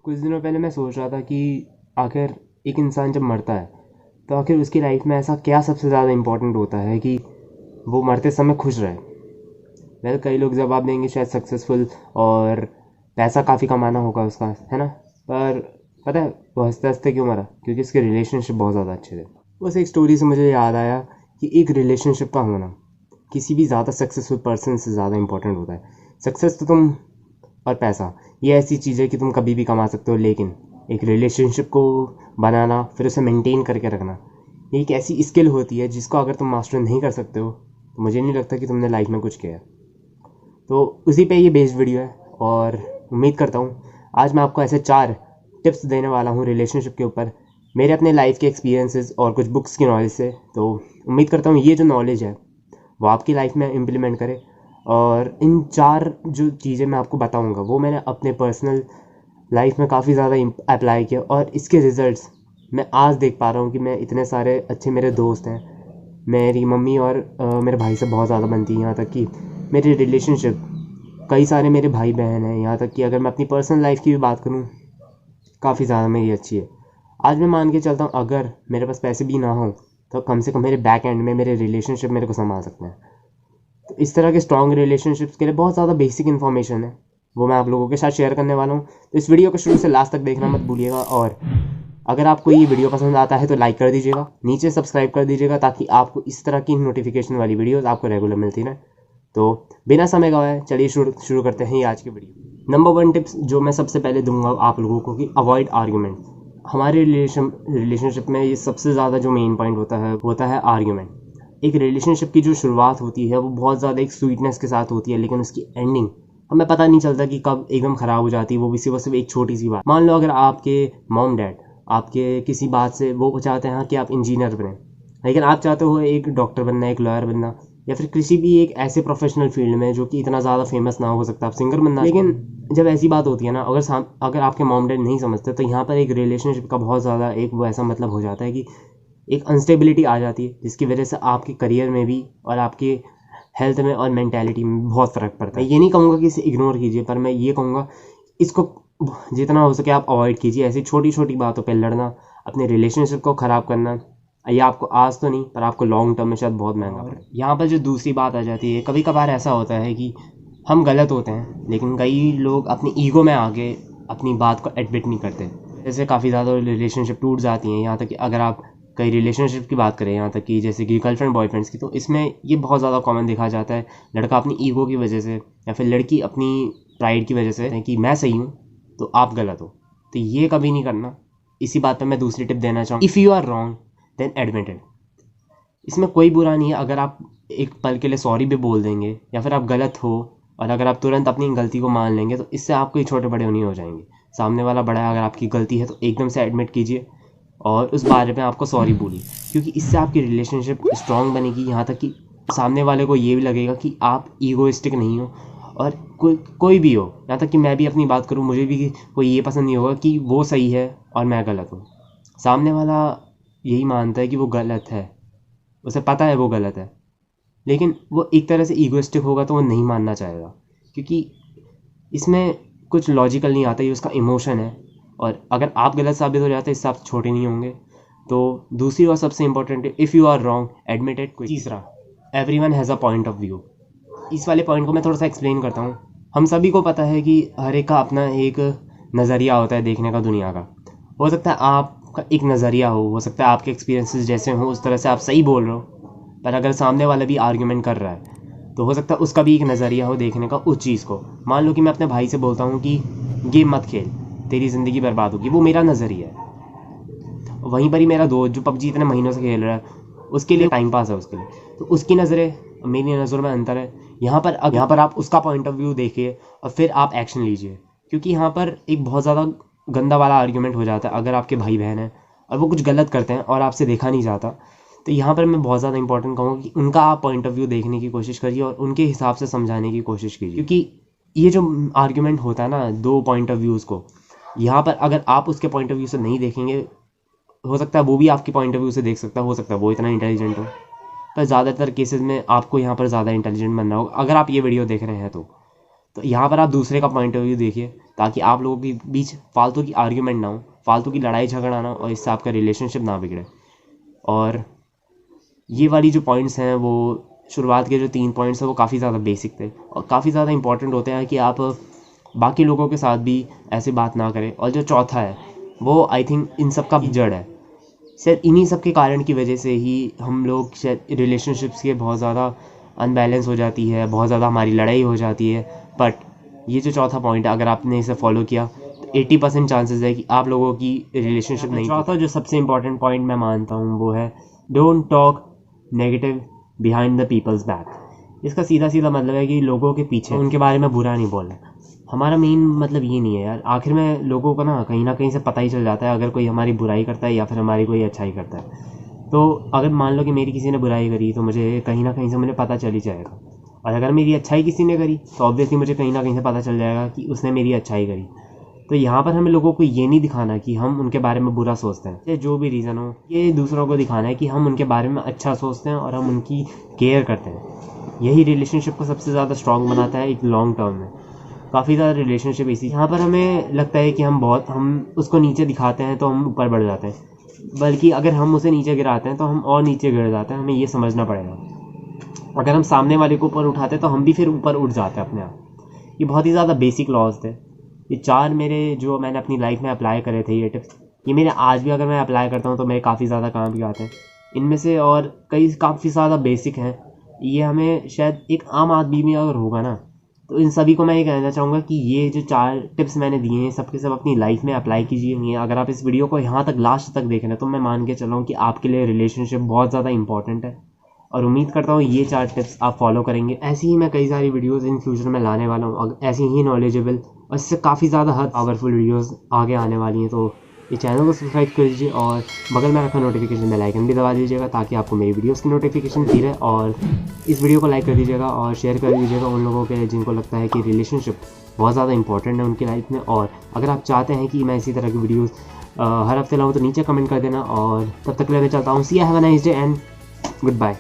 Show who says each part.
Speaker 1: कुछ दिनों पहले मैं सोच रहा था कि आखिर एक इंसान जब मरता है तो आखिर उसकी लाइफ में ऐसा क्या सबसे ज़्यादा इम्पोर्टेंट होता है कि वो मरते समय खुश रहे। कई लोग जवाब देंगे शायद सक्सेसफुल और पैसा काफ़ी कमाना होगा उसका, है ना। पर पता है वो हंसते हंसते क्यों मरा? क्योंकि उसके रिलेशनशिप बहुत ज़्यादा अच्छे थे। बस एक स्टोरी से मुझे याद आया कि एक रिलेशनशिप का होना किसी भी ज़्यादा सक्सेसफुल पर्सन से ज़्यादा इंपॉर्टेंट होता है। सक्सेस तो तुम और पैसा ये ऐसी चीज़ है कि तुम कभी भी कमा सकते हो, लेकिन एक रिलेशनशिप को बनाना फिर उसे मेंटेन करके रखना ये एक ऐसी स्किल होती है जिसको अगर तुम मास्टर नहीं कर सकते हो तो मुझे नहीं लगता कि तुमने लाइफ में कुछ किया। तो उसी पे ये बेस्ड वीडियो है और उम्मीद करता हूँ आज मैं आपको ऐसे 4 टिप्स देने वाला हूँ रिलेशनशिप के ऊपर, मेरे अपने लाइफ के एक्सपीरियंसेस और कुछ बुक्स की नॉलेज से। तो उम्मीद करता हूँ ये जो नॉलेज है वो आपकी लाइफ में इम्प्लीमेंट करे। और इन 4 जो चीज़ें मैं आपको बताऊंगा वो मैंने अपने पर्सनल लाइफ में काफ़ी ज़्यादा अप्लाई किया और इसके रिज़ल्ट्स मैं आज देख पा रहा हूँ कि मैं इतने सारे अच्छे मेरे दोस्त हैं, मेरी मम्मी और मेरे भाई से बहुत ज़्यादा बनती है। यहाँ तक कि मेरी रिलेशनशिप कई सारे मेरे भाई बहन हैं। यहाँ तक कि अगर मैं अपनी पर्सनल लाइफ की भी बात करूँ काफ़ी ज़्यादा मेरी अच्छी है। आज मैं मान के चलता हूँ अगर मेरे पास पैसे भी ना हों तो कम से कम मेरे बैक एंड में मेरे रिलेशनशिप मेरे को संभाल सकते हैं। तो इस तरह के स्ट्रॉन्ग रिलेशनशिप्स के लिए बहुत ज़्यादा बेसिक इन्फॉर्मेशन है वो मैं आप लोगों के साथ शेयर करने वाला हूँ। तो इस वीडियो को शुरू से लास्ट तक देखना मत भूलिएगा और अगर आपको ये वीडियो पसंद आता है तो लाइक कर दीजिएगा, नीचे सब्सक्राइब कर दीजिएगा ताकि आपको इस तरह की नोटिफिकेशन वाली वीडियोस आपको रेगुलर मिलती रहे। तो बिना समय गवाए चलिए शुरू करते हैं ये आज की वीडियो। नंबर 1 टिप्स जो मैं सबसे पहले दूंगा आप लोगों को कि अवॉइड आर्ग्यूमेंट। हमारे रिलेशनशिप में ये सबसे ज़्यादा जो मेन पॉइंट होता है आर्ग्यूमेंट। एक रिलेशनशिप की जो शुरुआत होती है वो बहुत ज़्यादा एक स्वीटनेस के साथ होती है, लेकिन उसकी एंडिंग हमें पता नहीं चलता कि कब एकदम ख़राब हो जाती है। वो भी सिर्फ एक छोटी सी बात, मान लो अगर आपके मॉम डैड आपके किसी बात से वो चाहते हैं कि आप इंजीनियर बने, लेकिन आप चाहते हो एक डॉक्टर बनना, एक लॉयर बनना, या फिर किसी भी एक ऐसे प्रोफेशनल फील्ड में जो कि इतना ज़्यादा फेमस ना हो सकता, आप सिंगर बनना। लेकिन जब ऐसी बात होती है ना, अगर आपके मॉम डैड नहीं समझते तो यहाँ पर एक रिलेशनशिप का बहुत ज़्यादा एक वो ऐसा मतलब हो जाता है कि एक अनस्टेबिलिटी आ जाती है जिसकी वजह से आपके करियर में भी और आपके हेल्थ में और मेंटालिटी में बहुत फ़र्क पड़ता है। मैं ये नहीं कहूँगा कि इसे इग्नोर कीजिए, पर मैं ये कहूँगा इसको जितना हो सके आप अवॉइड कीजिए। ऐसी छोटी छोटी बातों पे लड़ना, अपने रिलेशनशिप को ख़राब करना, ये आपको आज तो नहीं पर आपको लॉन्ग टर्म में शायद बहुत महंगा पड़े। यहाँ पर जो दूसरी बात आ जाती है, कभी कभार ऐसा होता है कि हम गलत होते हैं लेकिन कई लोग अपनी ईगो में आके अपनी बात को एडमिट नहीं करते, जैसे काफ़ी ज़्यादा रिलेशनशिप टूट जाती हैं। यहाँ तक कि अगर आप कई रिलेशनशिप की बात करें, यहाँ तक कि जैसे कि गर्लफ्रेंड बॉयफ्रेंड्स की, तो इसमें ये बहुत ज़्यादा कॉमन देखा जाता है। लड़का अपनी ईगो की वजह से या फिर लड़की अपनी प्राइड की वजह से कि मैं सही हूँ तो आप गलत हो, तो ये कभी नहीं करना। इसी बात पे मैं दूसरी टिप देना चाहूँ, if you are wrong then admit it. इसमें कोई बुरा नहीं है अगर आप एक पल के लिए सॉरी भी बोल देंगे या फिर आप गलत हो और अगर आप तुरंत अपनी गलती को मान लेंगे तो इससे आप कोई छोटे बड़े नहीं हो जाएंगे। सामने वाला बड़ा है, अगर आपकी गलती है तो एकदम से एडमिट कीजिए और उस बारे में आपको सॉरी बोलिए, क्योंकि इससे आपकी रिलेशनशिप स्ट्रांग बनेगी। यहाँ तक कि सामने वाले को ये भी लगेगा कि आप ईगोइस्टिक नहीं हो और कोई भी हो, यहाँ तक कि मैं भी अपनी बात करूँ, मुझे भी कोई ये पसंद नहीं होगा कि वो सही है और मैं गलत हूँ। सामने वाला यही मानता है कि वो गलत है, उसे पता है वो गलत है, लेकिन वो एक तरह से ईगोइस्टिक होगा तो वो नहीं मानना चाहेगा, क्योंकि इसमें कुछ लॉजिकल नहीं आता, ये उसका इमोशन है। और अगर आप गलत साबित हो जाते इससे आप छोटे नहीं होंगे। तो दूसरी और सबसे इंपॉर्टेंट है, if you are wrong admit it. तीसरा, everyone has a point of view. इस वाले पॉइंट को मैं थोड़ा सा एक्सप्लेन करता हूँ। हम सभी को पता है कि हर एक का अपना एक नज़रिया होता है देखने का दुनिया का। हो सकता है आपका एक नज़रिया हो सकता है आपके एक्सपीरियंसेस जैसे हों उस तरह से आप सही बोल रहे हो, पर अगर सामने वाला भी आर्ग्यूमेंट कर रहा है तो हो सकता है उसका भी एक नज़रिया हो देखने का उस चीज़ को। मान लो कि मैं अपने भाई से बोलता हूँ कि गेम मत खेल, तेरी ज़िंदगी बर्बाद होगी, वो मेरा नज़रिया है। वहीं पर ही मेरा दोस्त जो पबजी इतने महीनों से खेल रहा है उसके लिए टाइम पास है, उसके लिए तो उसकी नज़रें मेरी नज़रों में अंतर है। यहाँ पर आप उसका पॉइंट ऑफ व्यू देखिए और फिर आप एक्शन लीजिए, क्योंकि यहाँ पर एक बहुत ज़्यादा गंदा वाला आर्ग्यूमेंट हो जाता है। अगर आपके भाई बहन हैं और वो कुछ गलत करते हैं और आपसे देखा नहीं जाता, तो यहाँ पर मैं बहुत ज़्यादा इंपॉर्टेंट कहूँगा कि उनका आप पॉइंट ऑफ व्यू देखने की कोशिश करिए और उनके हिसाब से समझाने की कोशिश कीजिए। क्योंकि ये जो आर्ग्यूमेंट होता है ना, 2 पॉइंट ऑफ व्यूज़ को, यहाँ पर अगर आप उसके पॉइंट ऑफ व्यू से नहीं देखेंगे, हो सकता है वो भी आपके पॉइंट ऑफ व्यू से देख सकता है, हो सकता है वो इतना इंटेलिजेंट हो, पर ज़्यादातर केसेस में आपको यहाँ पर ज़्यादा इंटेलिजेंट बनना होगा अगर आप ये वीडियो देख रहे हैं तो यहाँ पर आप दूसरे का पॉइंट ऑफ व्यू देखिए, ताकि आप लोगों के बीच फालतू की आर्ग्यूमेंट ना हो, फालतू की लड़ाई झगड़ा ना हो, और इससे आपका रिलेशनशिप ना बिगड़े। और ये वाली जो पॉइंट्स हैं, वो शुरुआत के जो 3 पॉइंट्स हैं वो काफ़ी ज़्यादा बेसिक थे और काफ़ी ज़्यादा इंपॉर्टेंट होते हैं कि आप बाकी लोगों के साथ भी ऐसी बात ना करें। और जो चौथा है वो आई थिंक इन सब का जड़ है। शायद इन्हीं सब के कारण की वजह से ही हम लोग शायद रिलेशनशिप्स के बहुत ज़्यादा अनबैलेंस हो जाती है, बहुत ज़्यादा हमारी लड़ाई हो जाती है। बट ये जो चौथा पॉइंट है, अगर आपने इसे फॉलो किया तो 80% चांसेस है कि आप लोगों की रिलेशनशिप नहीं। चौथा जो सबसे इंपॉर्टेंट पॉइंट मैं मानता हूँ वो है don't talk negative behind the people's back. इसका सीधा सीधा मतलब है कि लोगों के पीछे उनके बारे में बुरा नहीं बोलना। हमारा मेन मतलब ये नहीं है यार, आखिर में लोगों को ना कहीं से पता ही चल जाता है अगर कोई हमारी बुराई करता है या फिर हमारी कोई अच्छाई करता है। तो अगर मान लो कि मेरी किसी ने बुराई करी तो मुझे कहीं ना कहीं से मुझे पता चल ही जाएगा, और अगर मेरी अच्छाई किसी ने करी तो ऑब्वियसली मुझे कहीं ना कहीं से पता चल जाएगा कि उसने मेरी अच्छाई करी। तो यहाँ पर हमें लोगों को ये नहीं दिखाना कि हम उनके बारे में बुरा सोचते हैं, ये जो भी रीज़न हो, ये दूसरों को दिखाना है कि हम उनके बारे में अच्छा सोचते हैं और हम उनकी केयर करते हैं। यही रिलेशनशिप को सबसे ज़्यादा स्ट्रॉन्ग बनाता है एक लॉन्ग टर्म में। काफ़ी ज़्यादा रिलेशनशिप इसी यहाँ पर हमें लगता है कि हम उसको नीचे दिखाते हैं तो हम ऊपर बढ़ जाते हैं, बल्कि अगर हम उसे नीचे गिराते हैं तो हम और नीचे गिर जाते हैं। हमें ये समझना पड़ेगा, अगर हम सामने वाले को ऊपर उठाते हैं तो हम भी फिर ऊपर उठ जाते हैं अपने आप। ये बहुत ही ज़्यादा बेसिक लॉज थे। ये 4 मेरे जो मैंने अपनी लाइफ में अप्लाई करे थे, ये टिप्स, ये मेरे आज भी अगर मैं अप्लाई करता हूँ तो मेरे काफ़ी ज़्यादा काम भी आते हैं। इनमें से और कई काफ़ी ज़्यादा बेसिक हैं। ये हमें शायद एक आम आदमी में अगर होगा ना, तो इन सभी को मैं ये कहना चाहूँगा कि ये जो 4 टिप्स मैंने दिए हैं सब के सब अपनी लाइफ में अप्लाई कीजिए। अगर आप इस वीडियो को यहाँ तक लास्ट तक देख रहे हैं तो मैं मान के चल रहा हूँ कि आपके लिए रिलेशनशिप बहुत ज़्यादा इंपॉर्टेंट है, और उम्मीद करता हूँ ये 4 टिप्स आप फॉलो करेंगे। ऐसी ही मैं कई सारी वीडियोस इन फ्यूचर में लाने वाला हूँ, ऐसी ही नॉलेजेबल और इससे काफ़ी ज़्यादा हद पावरफुल वीडियोस आगे आने वाली हैं। तो ये चैनल को सब्सक्राइब कर दीजिए और बगल में रखा नोटिफिकेशन बेल आइकन भी दबा दीजिएगा ताकि आपको मेरी वीडियोस की नोटिफिकेशन मिलती रहे। और इस वीडियो को लाइक कर दीजिएगा और शेयर कर दीजिएगा उन लोगों के जिनको लगता है कि रिलेशनशिप बहुत ज़्यादा इंपॉर्टेंट है उनकी लाइफ में। और अगर आप चाहते हैं कि मैं इसी तरह की वीडियोज़ हर हफ्ते लाऊँ तो नीचे कमेंट कर देना। और तब तक के लिए मैं चलता हूँ। See have a nice day and good bye.